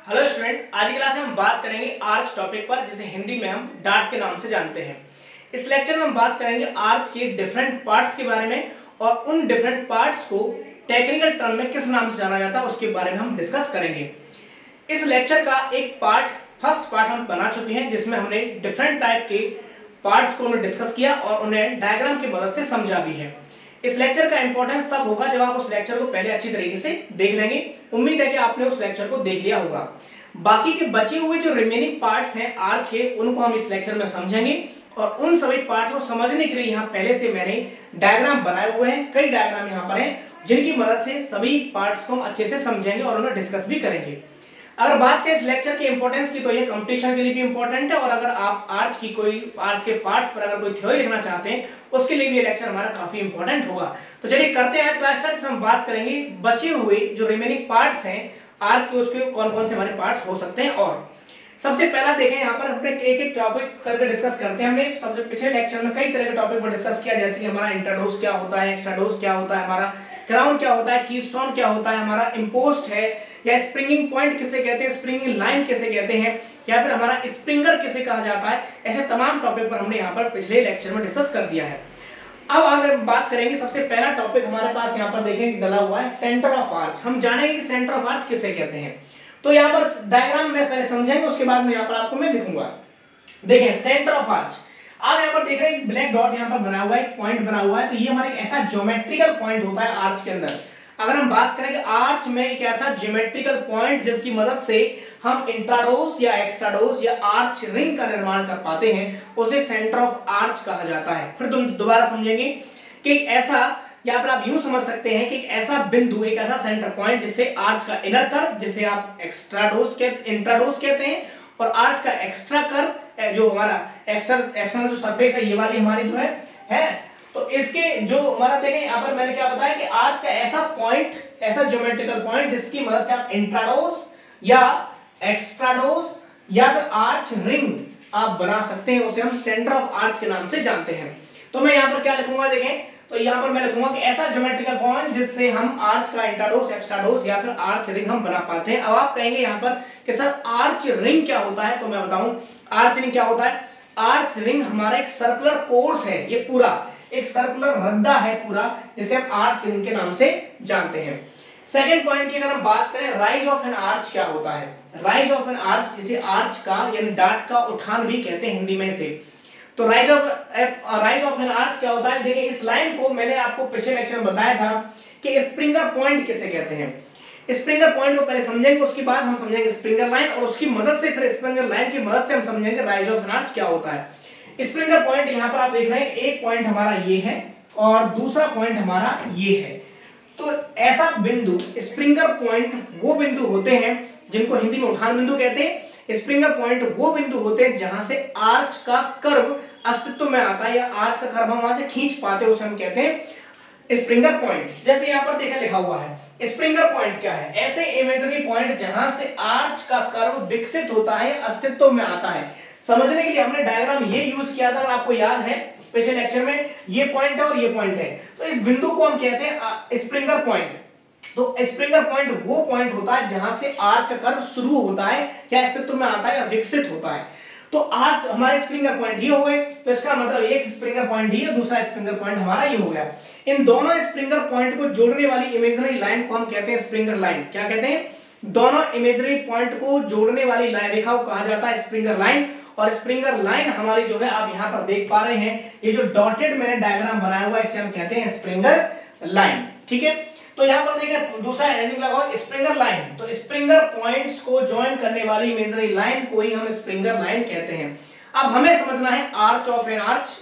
Hello student, आज की class में हम बात करेंगे आर्च टॉपिक पर, जिसे हिंदी में हम डार्ट के नाम से जानते हैं। इस लेक्चर में हम बात करेंगे आर्च के डिफरेंट पार्ट्स के बारे में और उन डिफरेंट पार्ट्स को टेक्निकल टर्म में किस नाम से जाना जाता है उसके बारे में हम डिस्कस करेंगे। इस लेक्चर का एक फर्स्ट पार्ट हम बना चुके हैं, जिसमें हमने डिफरेंट टाइप के पार्ट्स को डिस्कस किया और उन्हें डायग्राम की मदद से समझा भी है। इस लेक्चर का इंपॉर्टेंस तब होगा जब आप उस लेक्चर को पहले अच्छी तरीके से देख लेंगे। उम्मीद है कि आपने उस लेक्चर को देख लिया होगा। बाकी के बचे हुए जो रिमेनिंग पार्ट्स हैं आर्च के, उनको हम इस लेक्चर में समझेंगे और उन सभी पार्ट्स को समझने के लिए यहाँ पहले से मैंने डायग्राम बनाए हुए हैं। कई डायग्राम यहाँ पर हैं जिनकी मदद से सभी पार्ट्स को हम अच्छे से समझेंगे और उन्हें डिस्कस भी करेंगे। अगर बात करें इस लेक्चर के इंपॉर्टेंस की, तो ये कंपटीशन के लिए भी इंपॉर्टेंट है और अगर आप आर्च के पार्ट्स पर अगर कोई थ्योरी लिखना चाहते हैं उसके लिए भी ये लेक्चर हमारा काफी इंपॉर्टेंट होगा। तो चलिए करते हैं आज क्लास स्टार्ट। इसमें हम बात करेंगे बचे हुए जो रिमेनिंग पार्ट्स हैं आर्च के, उसके कौन कौन से हमारे पार्ट्स हो सकते हैं। और सबसे पहला देखें, यहाँ पर अपने एक एक टॉपिक करके डिस्कस करते हैं। हमने सबसे पिछले लेक्चर में कई तरह के टॉपिक पर डिस्कस किया, जैसे कि हमारा इंट्रोडोस क्या होता है, एक्स्ट्राडोस क्या होता है, हमारा क्राउन क्या होता है, कीस्टोन क्या होता है, हमारा इम्पोस्ट है, या स्प्रिंगिंग पॉइंट किसे कहते हैं, स्प्रिंगिंग लाइन किसे कहते हैं, या फिर हमारा स्प्रिंगर किसे कहा जाता है। ऐसे तमाम टॉपिक पर हमने यहाँ पर पिछले लेक्चर में डिस्कस कर दिया है। अब अगर बात करेंगे, सबसे पहला टॉपिक हमारे पास यहाँ पर देखें डला हुआ है सेंटर ऑफ आर्च। हम जानेंगे कि सेंटर ऑफ आर्च किसे कहते हैं। तो यहाँ पर डायग्राम में पहले समझेंगे, उसके बाद में यहाँ पर आपको मैं लिखूंगा। देखें सेंटर ऑफ आर्च, आप यहाँ पर देख रहे हैं ब्लैक डॉट यहाँ पर बना हुआ है, एक पॉइंट बना हुआ है। तो ये हमारा एक ऐसा ज्योमेट्रिकल पॉइंट होता है आर्च के अंदर। अगर हम बात करें कि आर्च में एक ऐसा ज्योमेट्रिकल पॉइंट जिसकी मदद से हम इंट्राडोस या एक्स्ट्राडोस या आर्च रिंग का निर्माण कर पाते हैं, उसे सेंटर ऑफ आर्च कहा जाता है। फिर तुम दोबारा समझेंगे कि ऐसा, या फिर आप यूं समझ सकते हैं कि एक ऐसा बिंदु, एक ऐसा सेंटर पॉइंट जिससे आर्च का इनर कर्व, जिसे आप इंट्राडोस कहते हैं, और आर्च का एक्स्ट्रा कर्व, जो हमारा एक्सटर्नल जो सरफेस है, ये वाली हमारी जो है तो इसके जो हमारा देखें यहाँ पर मैंने क्या बताया कि आर्च का ऐसा पॉइंट, ऐसा ज्योमेट्रिकल पॉइंट जिसकी मदद से आप इंट्राडोस या एक्स्ट्राडोस या फिर आर्च रिंग आप बना सकते हैं, उसे हम सेंटर ऑफ आर्च के नाम से जानते हैं। तो मैं यहाँ पर क्या लिखूंगा, देखें तो यहाँ पर मैं लिखूंगा कि ऐसा ज्योमेट्रिकल पॉइंट जिससे हम आर्च का इंट्राडोस, एक्स्ट्राडोस या फिर आर्च रिंग हम बना पाते हैं। अब आप कहेंगे यहाँ पर कि सर आर्च रिंग क्या होता है, तो मैं बताऊं आर्च रिंग क्या होता है। आर्च रिंग हमारा एक सर्कुलर कोर्स है, ये पूरा एक सर्कुलर रद्दा है पूरा, जिसे हम आर्च रिंग के नाम से जानते हैं। सेकंड पॉइंट की अगर हम बात करें, राइज ऑफ एन आर्च क्या होता है। राइज ऑफ एन आर्च, जिसे आर्च का यानी डार्ट का उठान भी कहते हैं हिंदी में से। तो राइज ऑफ एन आर्च क्या होता है। देखिए इस लाइन को मैंने आपको पिछले लेक्चर में बताया था कि स्प्रिंगर पॉइंट किसे कहते हैं। स्प्रिंगर पॉइंट को पहले समझेंगे, उसके बाद हम समझेंगे स्प्रिंगर लाइन, और उसकी मदद से फिर स्प्रिंगर लाइन की मदद से हम समझेंगे राइज ऑफ एन आर्च क्या होता है। स्प्रिंगर पॉइंट यहाँ पर आप देख रहे हैं, एक पॉइंट हमारा ये है और दूसरा पॉइंट हमारा ये है। तो ऐसा बिंदु स्प्रिंगर पॉइंट वो बिंदु होते हैं जिनको हिंदी में उठान बिंदु कहते हैं। स्प्रिंगर पॉइंट वो बिंदु होते हैं जहां से आर्च का कर्व अस्तित्व में आता है, या आर्च का कर्व हम वहां से खींच पाते हैं, उसे हम कहते हैं स्प्रिंगर पॉइंट। जैसे यहाँ पर देखा लिखा हुआ है, स्प्रिंगर पॉइंट क्या है, ऐसे इमेजिनरी पॉइंट जहां से आर्च का कर्व विकसित होता है, अस्तित्व में आता है। समझने के लिए हमने डायग्राम ये यूज किया था, अगर आपको याद है पिछले लेक्चर में, ये पॉइंट है और ये पॉइंट है। तो इस बिंदु को हम कहते हैं स्प्रिंगर पॉइंट। तो स्प्रिंगर पॉइंट वो पॉइंट होता है जहां से आर्च का कर्व शुरू होता है, या अस्तित्व में आता है, या विकसित होता है। तो आर्च हमारे स्प्रिंगर पॉइंट ये हो गए। तो इसका मतलब एक स्प्रिंगर पॉइंट ये, दूसरा स्प्रिंगर पॉइंट हमारा ये हो गया। इन दोनों स्प्रिंगर पॉइंट को जोड़ने वाली इमेजिनरी लाइन को हम कहते हैं स्प्रिंगर लाइन। क्या कहते हैं, दोनों इमेजिनरी पॉइंट को जोड़ने वाली लाइन रेखा को कहा जाता है स्प्रिंगर लाइन। और स्प्रिंगर लाइन हमारी जो है आप यहाँ पर देख पा रहे हैं, ये जो डॉटेड मैंने डायग्राम बनाया हुआ है, इसे हम कहते हैं स्प्रिंगर लाइन। ठीक है, तो यहाँ पर देखें दूसरा हेडिंग लगा हुआ स्प्रिंगर लाइन। तो स्प्रिंगर पॉइंट्स को ज्वाइन करने वाली इमेजिनरी लाइन को ही हम स्प्रिंगर लाइन कहते हैं। अब हमें समझना है arch of an arch,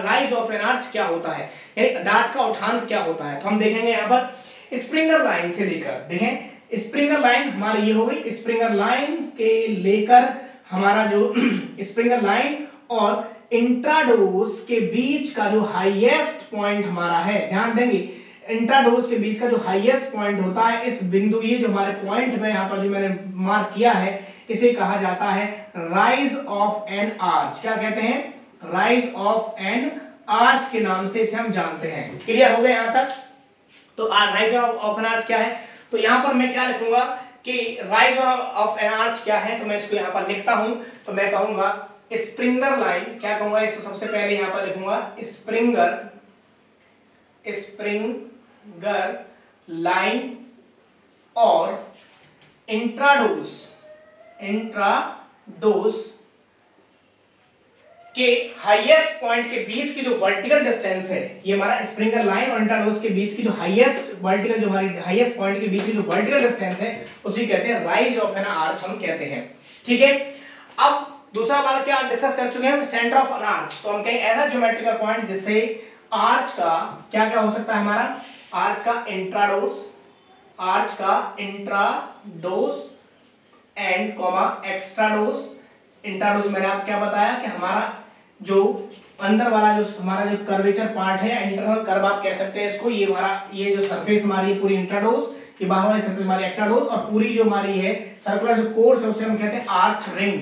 rise of an arch क्या होता है, यानी डार्ट का उठान क्या होता है। तो हम देखेंगे यहाँ पर स्प्रिंगर लाइन से लेकर, देखें स्प्रिंगर लाइन हमारी ये हो गई, स्प्रिंगर लाइन के लेकर हमारा जो स्प्रिंगर लाइन और इंट्राडोस के बीच का जो हाईएस्ट पॉइंट हमारा है, ध्यान देंगे इंट्राडोस के बीच का जो हाईएस्ट पॉइंट होता है, इस बिंदु, ये जो हमारे पॉइंट में यहाँ पर जो मैंने मार्क किया है, इसे कहा जाता है राइज ऑफ एन आर्च। क्या कहते हैं, राइज ऑफ एन आर्च के नाम से इसे हम जानते हैं। क्लियर हो गया यहाँ तक। तो राइज ऑफ एन आर्च क्या है, तो यहां पर मैं क्या लिखूंगा कि राइज ऑफ एन आर्च क्या है, तो मैं इसको यहाँ पर लिखता हूं, तो मैं कहूंगा स्प्रिंगर लाइन। क्या कहूंगा इसको, सबसे पहले यहाँ पर लिखूंगा स्प्रिंगर लाइन और इंट्राडोज के हाईएस्ट पॉइंट के बीच की जो वर्टिकल डिस्टेंस है, ये हमारा स्प्रिंगर लाइन और इंट्राडोज के बीच की जो हाईएस्ट पॉइंट के बीच की जो वर्टिकल डिस्टेंस है उसी कहते हैं राइज ऑफ एन आर्च, हम कहते हैं। ठीक है, अब दूसरा वाला क्या डिस्कस कर चुके हैं, सेंटर ऑफ एन आर्च। तो हम कहें ऐसा ज्योमेट्रिकल पॉइंट जिससे आर्च का क्या क्या हो सकता है, हमारा आर्च का इंट्राडोज एंड एक्स्ट्राडोज। इंट्राडोज मैंने आपको क्या बताया कि हमारा जो अंदर वाला जो हमारा जो कर्वेचर पार्ट है, इंटरनल कर्व आप कह सकते हैं इसको, ये जो सरफेस हमारी है पूरी इंट्राडोज, ये बाहर वाली सरफेस हमारी एक्स्ट्राडोज, और पूरी जो हमारी है सर्कुलर जो कोर्स है उसे हम कहते हैं आर्च रिंग।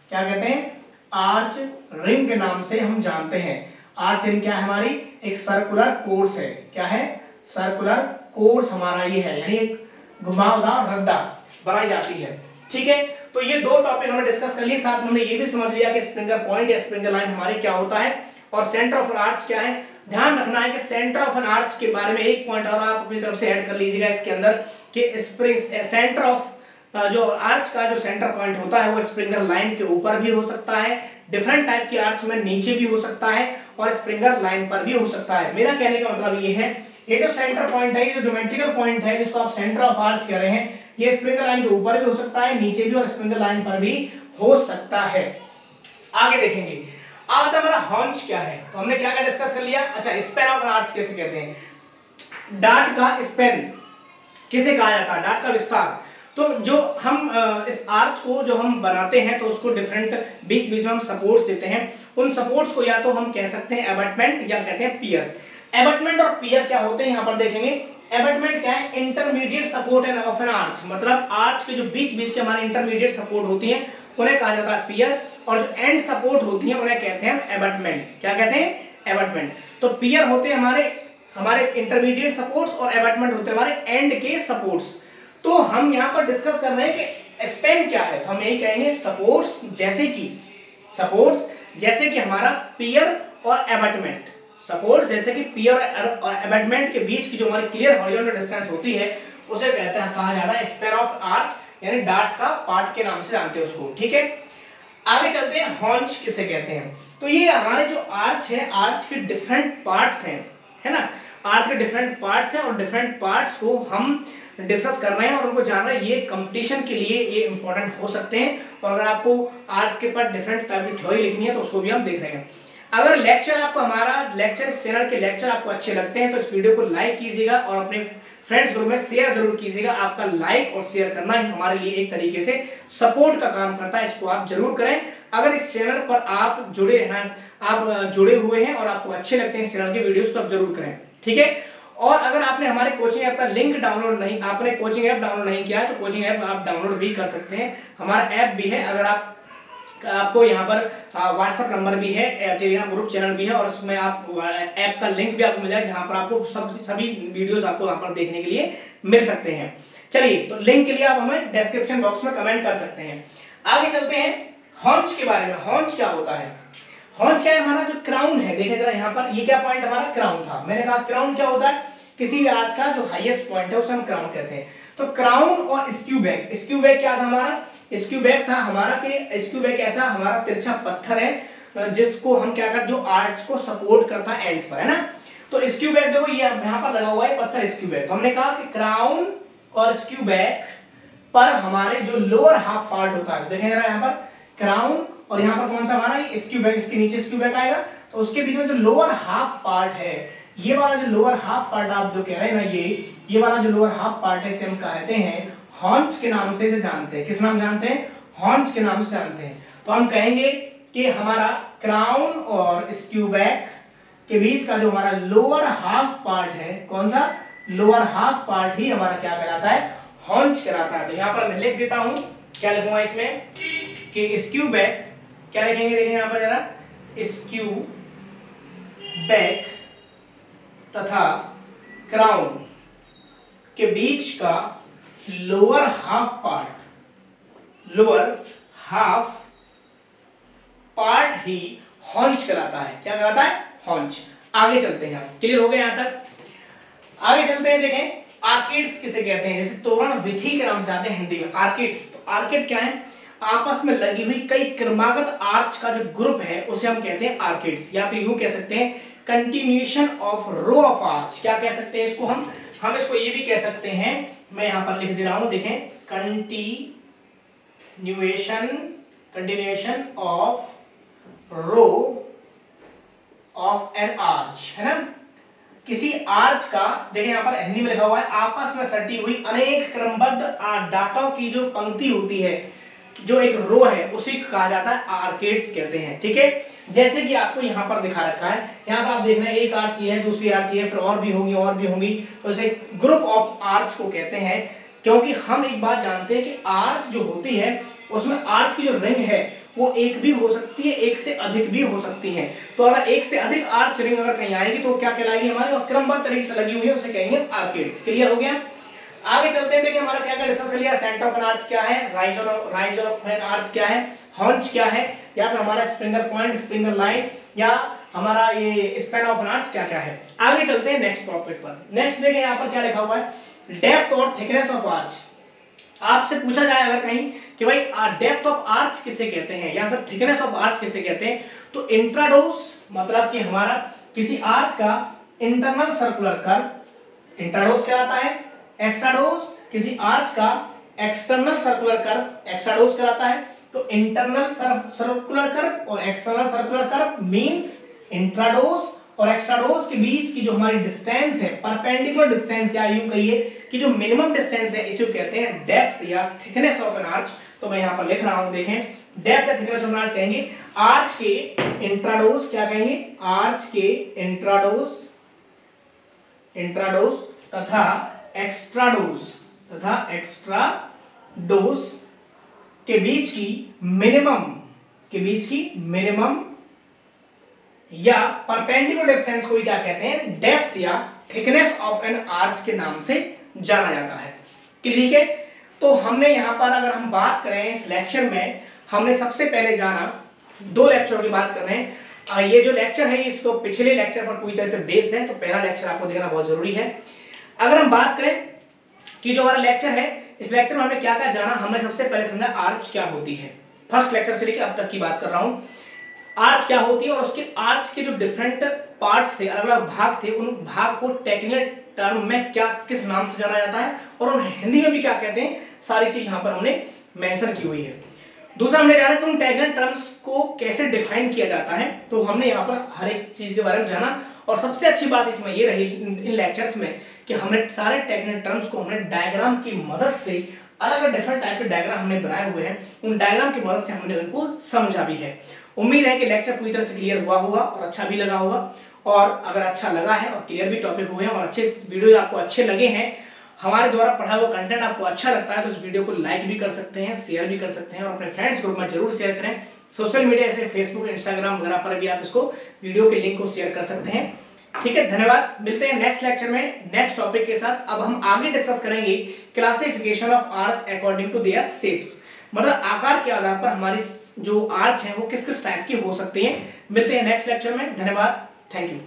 क्या कहते हैं, आर्च रिंग के नाम से हम जानते हैं। आर्च रिंग क्या है, हमारी एक सर्कुलर कोर्स है। क्या है, सर्कुलर कोर्स हमारा ये है, यानी एक घुमावदार रद्दा बनाई जाती है। ठीक है, तो ये दो टॉपिक हमने डिस्कस कर लिए, साथ में हमने ये भी समझ लिया कि स्प्रिंगर पॉइंट या स्प्रिंगर लाइन हमारे क्या होता है और सेंटर ऑफ एन आर्च क्या है। ध्यान रखना है कि सेंटर ऑफ एन आर्च के बारे में एक पॉइंट और आप अपनी तरफ से ऐड कर लीजिएगा इसके अंदर कि सेंटर ऑफ जो आर्च का जो सेंटर पॉइंट होता है वो स्प्रिंगर लाइन के ऊपर भी हो सकता है, डिफरेंट टाइप की आर्च में नीचे भी हो सकता है और स्प्रिंगर लाइन पर भी हो सकता है। मेरा कहने का मतलब ये है, ये जो सेंटर पॉइंट है, ये जो ज्योमेट्रिकल पॉइंट है जिसको आप सेंटर ऑफ आर्च कह रहे हैं, ये स्प्रिंगर लाइन के ऊपर भी हो सकता है, नीचे भी, और स्प्रिंगर लाइन पर भी हो सकता है। आगे देखेंगे, अब हमारा हॉन्च क्या है, तो हमने क्या क्या डिस्कस कर लिया। अच्छा, स्पैन ऑफ आर्च कैसे कहते हैं, डार्ट का स्पैन किसे कहा जाता है, डार्ट का विस्तार। तो जो हम इस आर्च को जो हम बनाते हैं तो उसको डिफरेंट बीच बीच में हम सपोर्ट्स देते हैं, उन सपोर्ट्स को या तो हम कह सकते हैं एबटमेंट या कहते हैं पियर। एबटमेंट और पियर क्या होते हैं यहाँ पर देखेंगे। एबटमेंट क्या है, intermediate support end of an arch, मतलब आर्च के जो बीच बीच के हमारे इंटरमीडिएट सपोर्ट होती हैं उन्हें कहा जाता है पियर, और जो एंड सपोर्ट होती हैं उन्हें कहते हैं एबटमेंट। क्या कहते हैं, एबटमेंट। तो पियर होते हैं हमारे इंटरमीडिएट सपोर्ट्स और एबटमेंट होते हैं हमारे एंड के सपोर्ट्स। तो हम यहाँ पर डिस्कस कर रहे हैं कि स्पैन क्या है, तो हम यही कहेंगे सपोर्ट्स जैसे कि हमारा पियर और एबटमेंट। सपोर्ट जैसे कि पियर और एबटमेंट के बीच की जो हमारी क्लियर हॉरिजॉन्टल डिस्टेंस होती है उसे कहते हैं, कहा जाता है स्पैन ऑफ आर्च, यानी डार्ट का पार्ट के नाम से जानते हैं उसको। ठीक है, आगे चलते हैं, हॉन्च किसे कहते हैं। तो ये हमारे जो आर्च है, आर्च के डिफरेंट पार्ट्स हैं, है ना, आर्च के डिफरेंट पार्ट्स हैं और डिफरेंट पार्ट्स को हम डिस्कस कर रहे हैं और उनको जान रहे हैं। ये कंपटीशन के लिए ये इंपॉर्टेंट हो सकते हैं, और अगर आपको आर्च के पार्ट डिफरेंट टाइप की थ्योरी लिखनी है तो उसको भी हम देख रहे हैं। अगर लेक्चर आपको इस चैनल के लेक्चर आपको अच्छे लगते हैं तो इस वीडियो को लाइक कीजिएगा और अपने फ्रेंड्स ग्रुप में शेयर जरूर कीजिएगा। आपका लाइक और शेयर करना ही हमारे लिए एक तरीके से सपोर्ट का काम करता है, इसको आप जरूर करें। अगर इस चैनल पर आप जुड़े हुए हैं और आपको अच्छे लगते हैं इस चैनल के वीडियोस तो आप जरूर करें। ठीक है, और अगर आपने हमारे कोचिंग ऐप का लिंक आपने कोचिंग ऐप डाउनलोड नहीं किया है तो कोचिंग ऐप आप डाउनलोड भी कर सकते हैं। हमारा ऐप भी है, अगर आपको यहाँ पर व्हाट्सएप नंबर भी है, टेलीग्राम ग्रुप चैनल भी है, और उसमें आप ऐप का लिंक भी आपको मिल जाए जहां पर आपको सभी वीडियोस आपको वहां पर देखने के लिए मिल सकते हैं। चलिए, तो लिंक के लिए आप हमें डिस्क्रिप्शन बॉक्स में कमेंट कर सकते हैं। आगे चलते हैं हॉन्च के बारे में। हॉन्च क्या होता है, हॉन्च क्या है, हमारा जो क्राउन है, देखिए जरा यहाँ पर, ये क्या पॉइंट हमारा क्राउन था। मैंने कहा क्राउन क्या होता है, किसी भी आर्च का जो हाईएस्ट पॉइंट है उसे हम क्राउन कहते हैं। तो क्राउन और स्क्यूबैक क्या था हमारा, स्क्यूबैक था हमारा कि स्क्यूबैक ऐसा हमारा तिरछा पत्थर है जिसको हम क्या करते, जो आर्च को सपोर्ट करता है एंड्स पर, है ना। तो स्क्यूबैक देखो ये यहाँ पर लगा हुआ है पत्थर स्क्यूबैक। तो हमने कहा कि क्राउन और स्क्यूबैक पर हमारे जो लोअर हाफ पार्ट होता है, देखें जरा यहाँ पर क्राउन और यहाँ पर कौन सा हमारा स्क्यूबैक, इसके नीचे स्क्यूबैक आएगा, तो उसके बीच में जो लोअर हाफ पार्ट है, ये वाला जो लोअर हाफ पार्ट आप जो कह रहे हैं ना, ये वाला जो लोअर हाफ पार्ट है इसे हम कहते हैं हॉन्च के नाम से जानते हैं। किस नाम जानते हैं, हॉन्च के नाम से जानते हैं। तो हम कहेंगे कि हमारा क्राउन और स्क्यूबैक के बीच का जो हमारा लोअर हाफ पार्ट है, कौन सा, लोअर हाफ पार्ट ही हमारा क्या कहलाता है, हॉन्च कहलाता है। तो यहाँ पर मैं लिख देता हूं, क्या लिखूंगा इसमें कि स्क्यूबैक, क्या लिखेंगे, देखेंगे यहाँ पर जरा, स्क्यूबैक तथा क्राउन के बीच का lower half part, lower half part ही हॉन्च कहलाता है। क्या कहलाता है? हॉन्च। आगे चलते हैं, क्लियर हो गए यहां तक? आगे चलते हैं, देखें आर्किड्स किसे कहते हैं, जैसे तोरण विधि के नाम से आते हैं हिंदी में आर्किड्स। तो आर्किड क्या है? आपस में लगी हुई कई क्रमागत आर्च का जो ग्रुप है उसे हम कहते हैं आर्किड्स, या फिर यूं कह सकते हैं continuation of row of arch. क्या कह सकते हैं इसको? हम इसको ये भी कह सकते हैं, मैं यहां पर लिख दे रहा हूं, देखें continuation of row of an arch, है ना। किसी आर्च का, देखें यहां पर हिंदी में लिखा हुआ है, आपस में सटी हुई अनेक क्रमबद्ध डाटों की जो पंक्ति होती है, जो एक रो है, उसी को कहा जाता है आर्किड्स कहते हैं। ठीक है, जैसे कि आपको यहां पर दिखा रखा है, यहां पर आप देख रहे हैं एक आर्च है, दूसरी आर्च है, फिर और भी होंगी, तो इसे ग्रुप ऑफ आर्च को कहते हैं। क्योंकि हम एक बात जानते हैं कि आर्च जो होती है उसमें आर्च की जो रिंग है वो एक भी हो सकती है, एक से अधिक भी हो सकती है। तो अगर एक से अधिक आर्च रिंग अगर कहीं आएगी तो क्या कहलाएगी हमारी, और क्रमबद्ध तरीके से लगी हुई है, उसे कहेंगे आर्किड्स। क्लियर हो गया? आगे चलते हैं, देखिए हमारा क्या क्या डिस्कस लिया, सेंटर ऑफ एन आर्च क्या है, राइज ऑफ एन आर्च क्या है, हॉन्च क्या है, या फिर हमारा स्प्रिंगर पॉइंट, स्प्रिंगर लाइन, या हमारा ये स्पैन ऑफ एन आर्च क्या क्या है। आगे चलते हैं नेक्स्ट टॉपिक पर। नेक्स्ट देखिए यहाँ पर क्या लिखा हुआ है, डेप्थ और थिकनेस ऑफ आर्च। आपसे पूछा जाए अगर कहीं कि भाई डेप्थ ऑफ आर्च किसे कहते हैं या फिर थिकनेस ऑफ आर्च किसे कहते हैं, तो इंट्राडोस मतलब कि हमारा किसी आर्च का इंटरनल सर्कुलर कर्व इंट्राडोस कहलाता है, एक्स्ट्राडोस किसी आर्च का एक्सटर्नल सर्कुलर कर्व एक्स्ट्राडोस कहलाता है। तो इंटरनल सर्कुलर कर्व और एक्सटर्नल सर्कुलर कर्व मींस इंट्राडोस और एक्स्ट्राडोस के बीच की जो हमारी डिस्टेंस है, परपेंडिकुलर डिस्टेंस, या यूं कहिए कि जो मिनिमम डिस्टेंस है, इसे कहते हैं डेप्थ या थिकनेस ऑफ एन आर्च। तो मैं यहां पर लिख रहा हूं, देखें डेप्थ या थिकनेस ऑफ एन आर्च कहेंगे आर्च के इंट्राडोस, क्या कहेंगे, आर्च के इंट्राडोस तथा एक्स्ट्राडोस के बीच की मिनिमम या परपेंडिकुलर डिस्टेंस को क्या कहते हैं, डेप्थ या थिकनेस ऑफ एन आर्च के नाम से जाना जाता है। ठीक है, तो हमने यहां पर अगर हम बात करें इस लेक्चर में, हमने सबसे पहले जाना, दो लेक्चर की बात कर रहे हैं। ये जो लेक्चर है इसको पिछले लेक्चर पर पूरी तरह से बेस्ड है, तो पहला लेक्चर आपको देखना बहुत जरूरी है। अगर हम बात करें कि जो हमारा लेक्चर है, इस लेक्चर में हमने क्या क्या जाना, हमने सबसे पहले समझा आर्च क्या होती है। फर्स्ट लेक्चर से लेकर अब तक की बात कर रहा हूं, आर्च क्या होती है और उसके आर्च के जो डिफरेंट पार्ट्स थे, अलग अलग भाग थे, उन भाग को टेक्निकल टर्म में क्या किस नाम से जाना जाता है और उन हिंदी में भी क्या कहते हैं, सारी चीज यहां पर हमने मेंशन की हुई है। दूसरा हमने जाना कि उन टेक्निकल टर्म्स को कैसे डिफाइन किया जाता है, तो हमने यहाँ पर हर एक चीज के बारे में जाना। और सबसे अच्छी बात इसमें ये रही इन लेक्चर्स में कि हमने सारे टेक्निकल टर्म्स को हमने डायग्राम की मदद से, अलग अलग डिफरेंट टाइप के डायग्राम हमने बनाए हुए हैं, उन डायग्राम की मदद से हमने उनको समझा भी है। उम्मीद है कि लेक्चर पूरी तरह से क्लियर हुआ होगा और अच्छा भी लगा होगा। और अगर अच्छा लगा है और क्लियर भी टॉपिक हुए हैं और अच्छे वीडियो आपको अच्छे लगे हैं, हमारे द्वारा पढ़ा हुआ कंटेंट आपको अच्छा लगता है, तो इस वीडियो को लाइक भी कर सकते हैं, शेयर भी कर सकते हैं और अपने फ्रेंड्स ग्रुप में जरूर शेयर करें। सोशल मीडिया जैसे फेसबुक, इंस्टाग्राम वगैरह पर भी आप इसको वीडियो के लिंक को शेयर कर सकते हैं। ठीक है, धन्यवाद। मिलते हैं नेक्स्ट लेक्चर में नेक्स्ट टॉपिक के साथ। अब हम आगे डिस्कस करेंगे classification of arch according to their shapes, मतलब आकार के आधार पर हमारी जो आर्च है वो किस किस टाइप की हो सकती है। मिलते हैं नेक्स्ट लेक्चर में, धन्यवाद, थैंक यू।